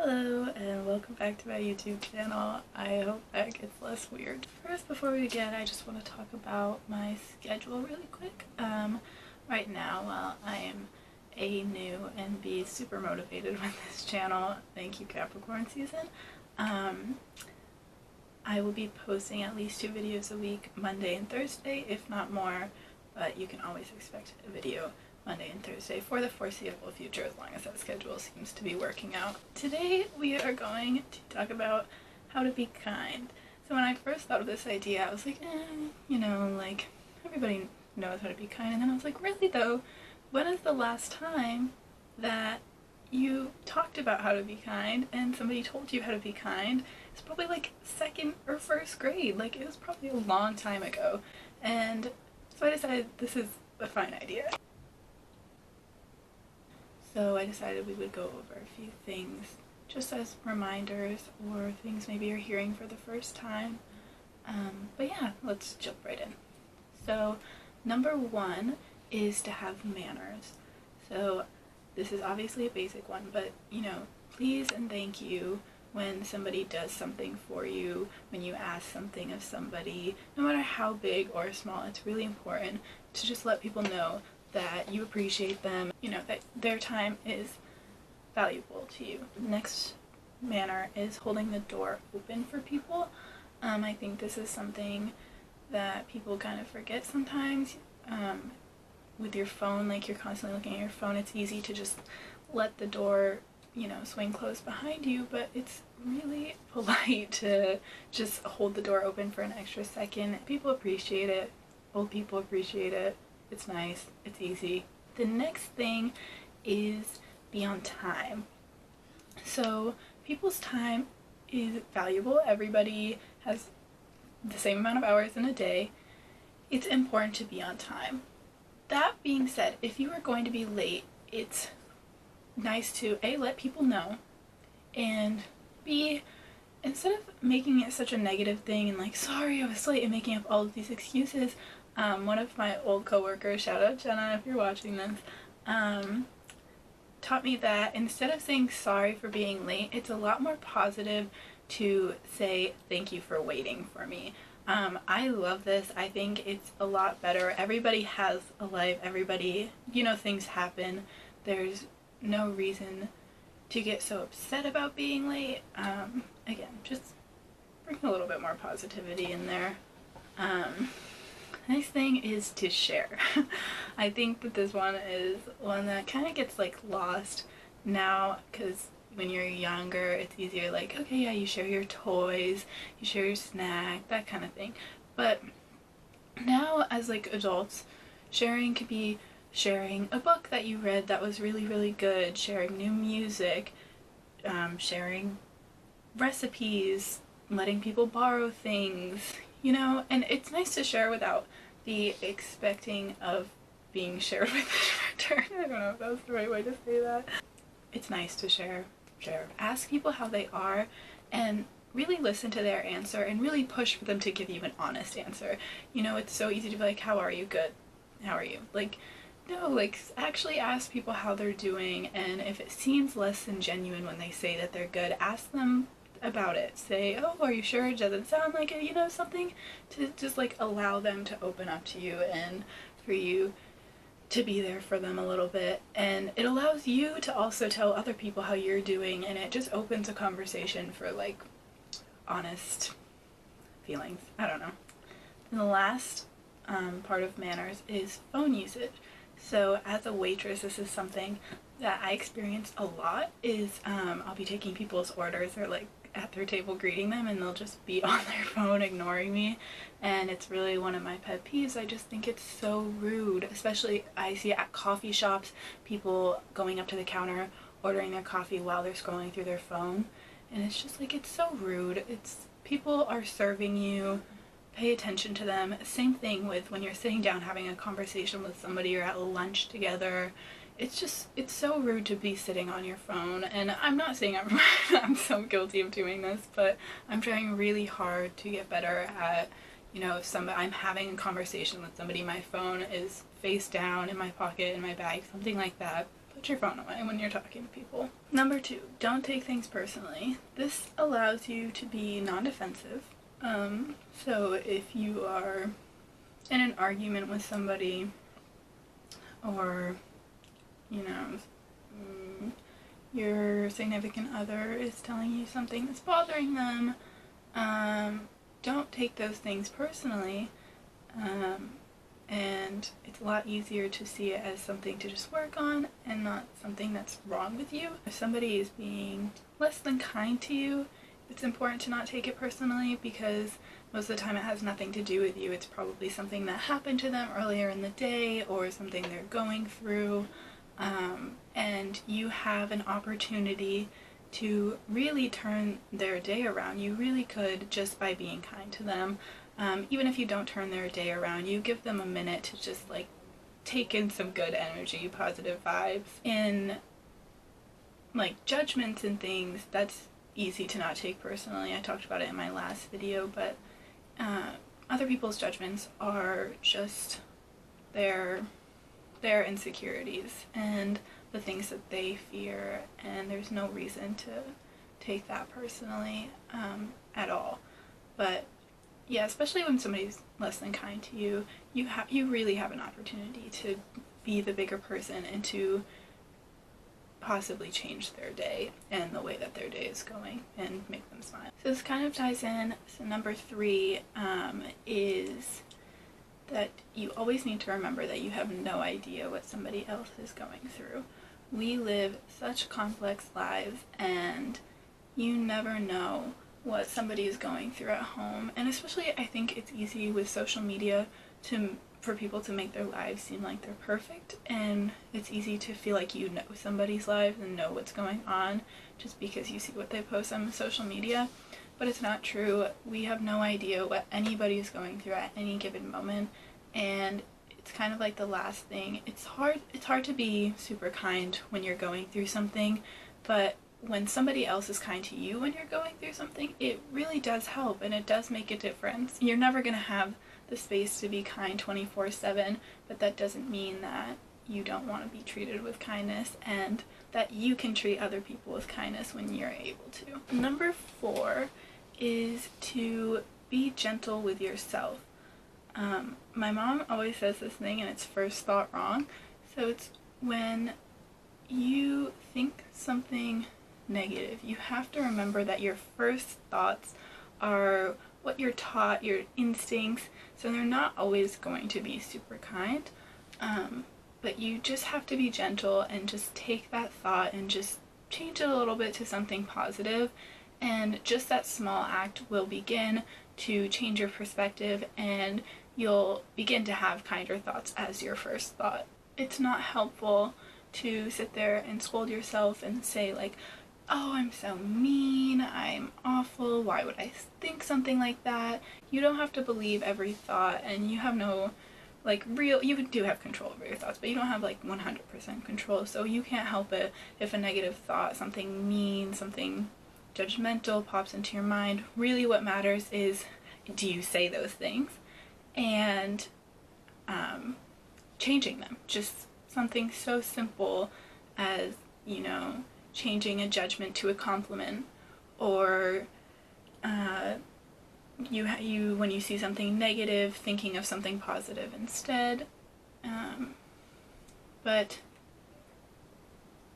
Hello and welcome back to my YouTube channel. I hope that gets less weird. First, before we begin, I just want to talk about my schedule really quick. Right now, while I am A, new, and B, super motivated with this channel, thank you Capricorn season, I will be posting at least 2 videos a week, Monday and Thursday, if not more, but you can always expect a video Monday and Thursday for the foreseeable future, as long as that schedule seems to be working out. Today we are going to talk about how to be kind. So when I first thought of this idea, I was like, like everybody knows how to be kind, and then I was like, really though, when is the last time that you talked about how to be kind and somebody told you how to be kind? It's probably like 2nd or 1st grade, like it was probably a long time ago, and so I decided this is a fine idea. So I decided we would go over a few things just as reminders or things maybe you're hearing for the first time. But yeah, let's jump right in. So number 1 is to have manners. So this is obviously a basic one, but please and thank you when somebody does something for you, when you ask something of somebody, no matter how big or small. It's really important to just let people know that you appreciate them, that their time is valuable to you. The next manner is holding the door open for people. I think this is something that people kind of forget sometimes. With your phone, like you're constantly looking at your phone, it's easy to just let the door, swing closed behind you, but it's really polite to just hold the door open for an extra second. People appreciate it. Old people appreciate it. It's nice, it's easy. The next thing is be on time. So people's time is valuable. Everybody has the same amount of hours in a day. It's important to be on time. That being said, if you are going to be late, it's nice to A, let people know, and B, instead of making it such a negative thing and like, sorry I was late, and making up all of these excuses, one of my old coworkers, shout out Jenna if you're watching this, taught me that instead of saying sorry for being late, it's a lot more positive to say thank you for waiting for me. I love this. I think it's a lot better. Everybody has a life. Everybody, things happen. There's no reason to get so upset about being late. Again, just bring a little bit more positivity in there. Next thing is to share. I think that this one is one that kind of gets like lost now, because when you're younger it's easier, like, okay, yeah, you share your toys, you share your snack, that kind of thing. But now as like adults, sharing could be sharing a book that you read that was really, really good, sharing new music, sharing recipes, letting people borrow things, and it's nice to share without the expecting of being shared with in return. I don't know if that's the right way to say that. It's nice to share. Ask people how they are and really listen to their answer and really push for them to give you an honest answer. It's so easy to be like, how are you? Good. How are you? Like, no, like actually ask people how they're doing, and if it seems less than genuine when they say that they're good, ask them about it. Say, oh, are you sure? It doesn't sound like it, something to just like allow them to open up to you and for you to be there for them a little bit. And it allows you to also tell other people how you're doing, and it just opens a conversation for like honest feelings. I don't know. And the last part of manners is phone usage. So as a waitress, this is something that I experience a lot. Is I'll be taking people's orders or like at their table greeting them, and they'll just be on their phone ignoring me, and it's really one of my pet peeves. I just think it's so rude. Especially I see at coffee shops, people going up to the counter ordering their coffee while they're scrolling through their phone, and it's just like, it's so rude. People are serving you, pay attention to them. Same thing with when you're sitting down having a conversation with somebody or at lunch together. It's so rude to be sitting on your phone, and I'm not saying I'm so guilty of doing this, but I'm trying really hard to get better at, if I'm having a conversation with somebody, my phone is face down in my pocket, in my bag, something like that. put your phone away when you're talking to people. Number 2, don't take things personally. This allows you to be non-defensive. So if you are in an argument with somebody, or, you know, your significant other is telling you something that's bothering them, don't take those things personally. And it's a lot easier to see it as something to just work on and not something that's wrong with you. If somebody is being less than kind to you, it's important to not take it personally, because most of the time it has nothing to do with you. It's probably something that happened to them earlier in the day, or something they're going through, and you have an opportunity to really turn their day around. You really could, just by being kind to them. Even if you don't turn their day around, you give them a minute to just like take in some good energy, positive vibes. In like judgments and things, that's easy to not take personally. I talked about it in my last video, but other people's judgments are just their insecurities and the things that they fear, and there's no reason to take that personally at all. But yeah, especially when somebody's less than kind to you, you really have an opportunity to be the bigger person and to possibly change their day and the way that their day is going and make them smile. So this kind of ties in. So number 3 is that you always need to remember that you have no idea what somebody else is going through. We live such complex lives, and you never know what somebody is going through at home. And especially, I think it's easy with social media for people to make their lives seem like they're perfect, and it's easy to feel like you know somebody's life and know what's going on just because you see what they post on social media. But it's not true. We have no idea what anybody is going through at any given moment, and it's kind of like the last thing. It's hard to be super kind when you're going through something, but when somebody else is kind to you when you're going through something, it really does help, and it does make a difference. You're never going to have the space to be kind 24/7, but that doesn't mean that you don't want to be treated with kindness, and that you can treat other people with kindness when you're able to. Number 4 is to be gentle with yourself. My mom always says this thing, and it's first thought wrong. So it's when you think something negative, you have to remember that your first thoughts are what you're taught, your instincts, so they're not always going to be super kind, but you just have to be gentle and just take that thought and just change it a little bit to something positive, and just that small act will begin to change your perspective, and you'll begin to have kinder thoughts as your first thought. It's not helpful to sit there and scold yourself and say like, oh, I'm so mean, I'm awful, why would I think something like that? You don't have to believe every thought, and you have no, like, you do have control over your thoughts, but you don't have, like, 100% control, so you can't help it if a negative thought, something mean, something judgmental pops into your mind. Really what matters is, do you say those things? And changing them. Just something so simple as, you know, changing a judgment to a compliment, or you when you see something negative, thinking of something positive instead. But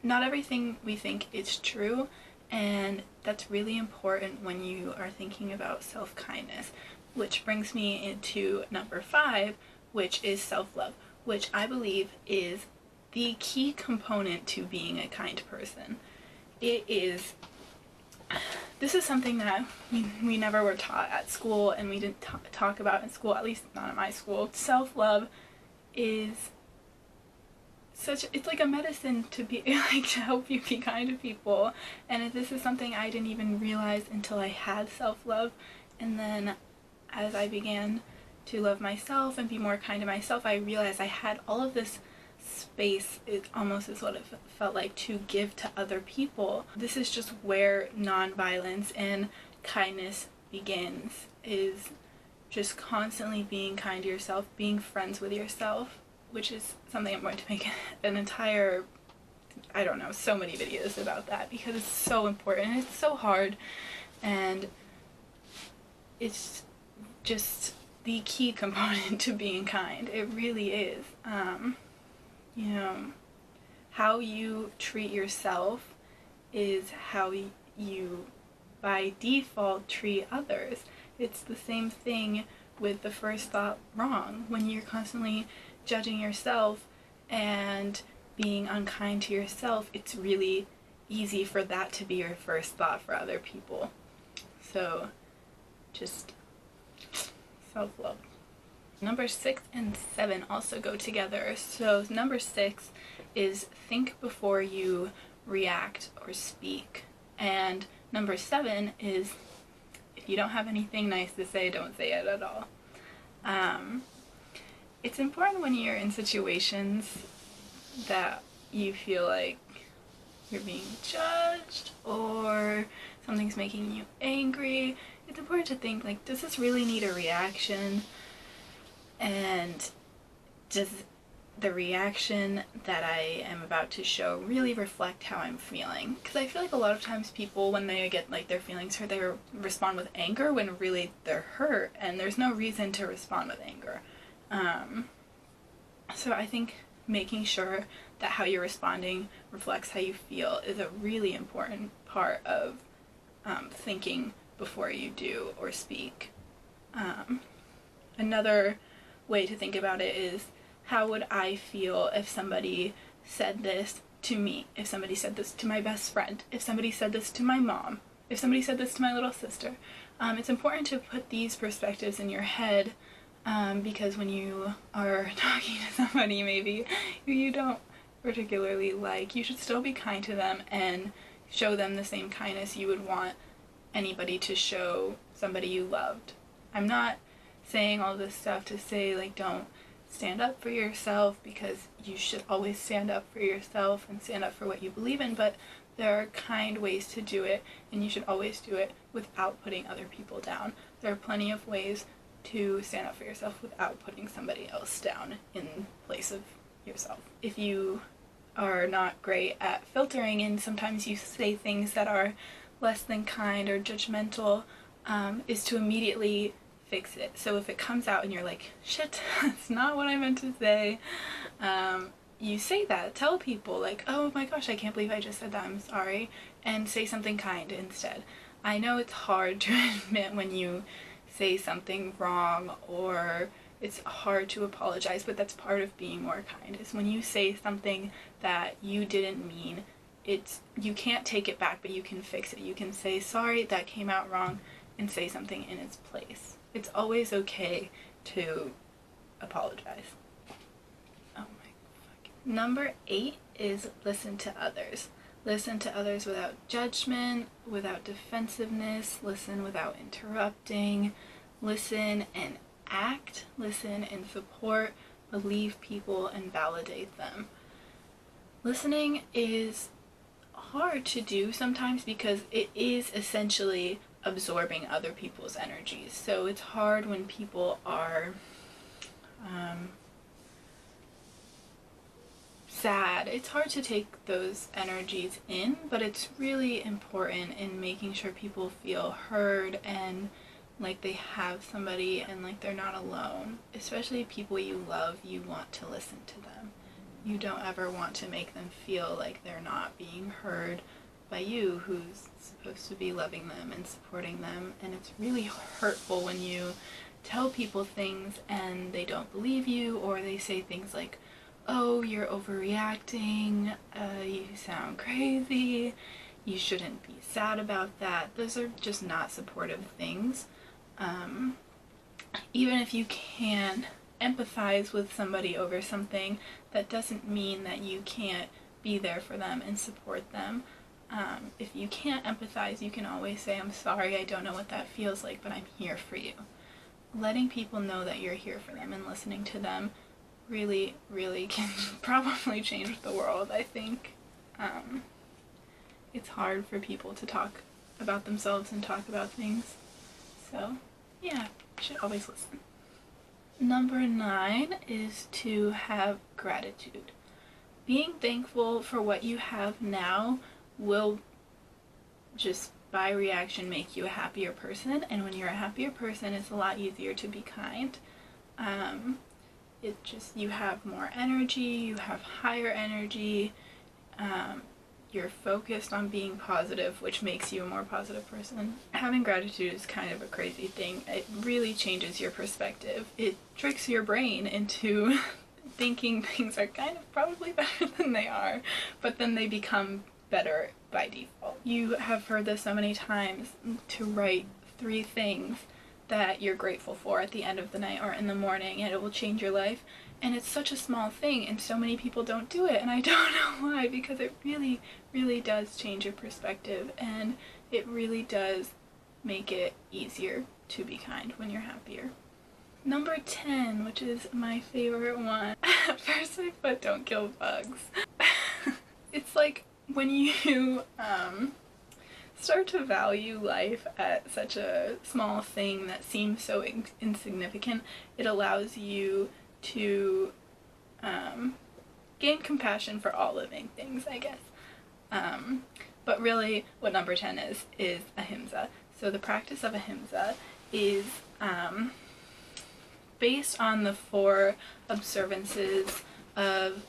not everything we think is true, and that's really important when you are thinking about self-kindness, which brings me into number 5, which is self-love, which I believe is the key component to being a kind person. This is something that we never were taught at school, and we didn't talk about in school, at least not at my school. Self-love is it's like a medicine to be like to help you be kind to people, and this is something I didn't even realize until I had self-love. And then as I began to love myself and be more kind to myself, I realized I had all of this space, it almost is what it felt like, to give to other people. This is just where non-violence and kindness begins, is just constantly being kind to yourself, being friends with yourself, which is something I'm going to make an entire I don't know, so many videos about that because it's so important and it's so hard, and it's just the key component to being kind. It really is. You know, how you treat yourself is how you by default treat others. It's the same thing with the first thought wrong. When you're constantly judging yourself and being unkind to yourself, it's really easy for that to be your first thought for other people. So just self-love. Number 6 and 7 also go together. So number 6 is think before you react or speak. And number 7 is if you don't have anything nice to say, don't say it at all. It's important when you're in situations that you feel like you're being judged or something's making you angry. It's important to think, like, does this really need a reaction? And does the reaction that I am about to show really reflect how I'm feeling? Because I feel like a lot of times people, when they get like their feelings hurt, they respond with anger when really they're hurt, and there's no reason to respond with anger. So I think making sure that how you're responding reflects how you feel is a really important part of thinking before you do or speak. Another way to think about it is, how would I feel if somebody said this to me? If somebody said this to my best friend? If somebody said this to my mom? If somebody said this to my little sister? It's important to put these perspectives in your head, because when you are talking to somebody maybe who you don't particularly like, you should still be kind to them and show them the same kindness you would want anybody to show somebody you loved. I'm not saying all this stuff to say, like, don't stand up for yourself, because you should always stand up for yourself and stand up for what you believe in, but there are kind ways to do it, and you should always do it without putting other people down. There are plenty of ways to stand up for yourself without putting somebody else down in place of yourself. If you are not great at filtering and sometimes you say things that are less than kind or judgmental, is to immediately fix it. So if it comes out and you're like, shit, that's not what I meant to say, you say that. Tell people, like, oh my gosh, I can't believe I just said that, I'm sorry, and say something kind instead. I know it's hard to admit when you say something wrong, or it's hard to apologize, but that's part of being more kind, is when you say something that you didn't mean, you can't take it back, but you can fix it. You can say, sorry, that came out wrong, and say something in its place. It's always okay to apologize. Oh my fuck. Number 8 is listen to others. Listen to others without judgment, without defensiveness, listen without interrupting, listen and act, listen and support, believe people and validate them. Listening is hard to do sometimes because it is essentially absorbing other people's energies. So it's hard when people are sad. It's hard to take those energies in, but it's really important in making sure people feel heard and like they have somebody and like they're not alone. Especially people you love, you want to listen to them. You don't ever want to make them feel like they're not being heard by you, who's supposed to be loving them and supporting them. And it's really hurtful when you tell people things and they don't believe you, or they say things like, oh, you're overreacting, you sound crazy, you shouldn't be sad about that. Those are just not supportive things. Even if you can empathize with somebody over something, that doesn't mean that you can't be there for them and support them. If you can't empathize, you can always say, I'm sorry, I don't know what that feels like, but I'm here for you. Letting people know that you're here for them and listening to them really, really can probably change the world, I think. It's hard for people to talk about themselves and talk about things. So, yeah, you should always listen. Number 9 is to have gratitude. being thankful for what you have now will just by reaction make you a happier person, and when you're a happier person, it's a lot easier to be kind. It just, you have more energy, you have higher energy, you're focused on being positive, which makes you a more positive person. Having gratitude is kind of a crazy thing. It really changes your perspective. It tricks your brain into thinking things are kind of probably better than they are, but then they become better by default. You have heard this so many times, to write 3 things that you're grateful for at the end of the night or in the morning, and it will change your life. And it's such a small thing, and so many people don't do it, and I don't know why, because it really, really does change your perspective, and it really does make it easier to be kind when you're happier. Number 10, which is my favorite one. First I put don't kill bugs. It's like when you start to value life at such a small thing that seems so insignificant, it allows you to gain compassion for all living things, I guess. But really what number 10 is ahimsa. So the practice of ahimsa is based on the 4 observances of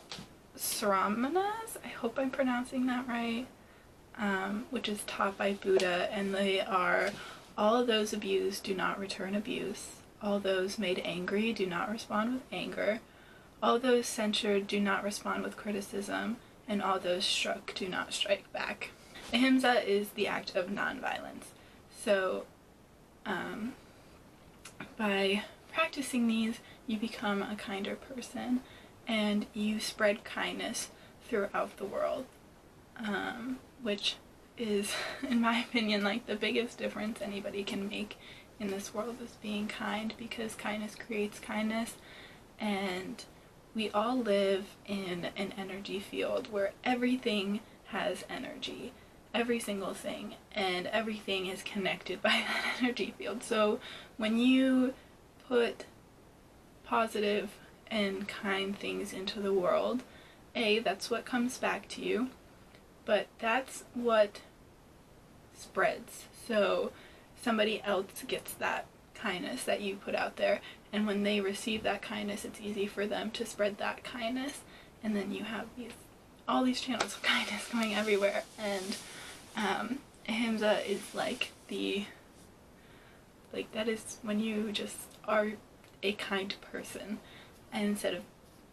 Sramanas, I hope I'm pronouncing that right, which is taught by Buddha, and they are: all those abused do not return abuse, all those made angry do not respond with anger, all those censured do not respond with criticism, and all those struck do not strike back. Ahimsa is the act of nonviolence. So by practicing these, you become a kinder person, and you spread kindness throughout the world, which is, in my opinion, like the biggest difference anybody can make in this world, is being kind, because kindness creates kindness, and we all live in an energy field where everything has energy, every single thing, and everything is connected by that energy field. So when you put positive and kind things into the world, that's what comes back to you, but that's what spreads. So somebody else gets that kindness that you put out there, and when they receive that kindness, it's easy for them to spread that kindness, and then you have all these channels of kindness going everywhere. And ahimsa is that is when you just are a kind person, and instead of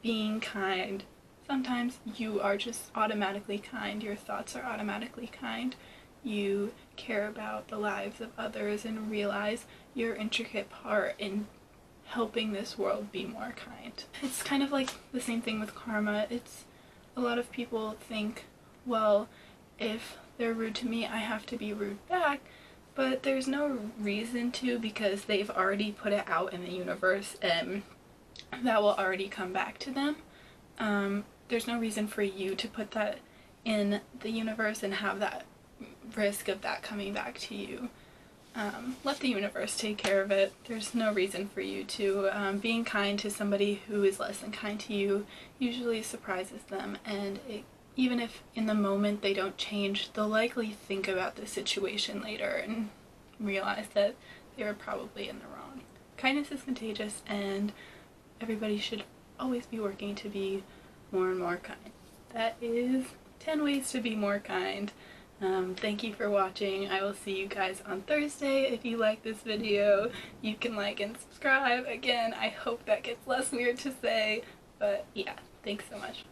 being kind, sometimes you are just automatically kind, your thoughts are automatically kind, you care about the lives of others and realize your intricate part in helping this world be more kind. It's kind of like the same thing with karma. It's, a lot of people think, well, if they're rude to me, I have to be rude back, but there's no reason to, because they've already put it out in the universe and that will already come back to them. There's no reason for you to put that in the universe and have that risk of that coming back to you. Let the universe take care of it. There's no reason for you to. Being kind to somebody who is less than kind to you usually surprises them, and even if in the moment they don't change, they'll likely think about the situation later and realize that they were probably in the wrong. Kindness is contagious, and everybody should always be working to be more and more kind. That is 10 ways to be more kind. Thank you for watching. I will see you guys on Thursday. If you like this video, you can like and subscribe. Again, I hope that gets less weird to say, but yeah, thanks so much.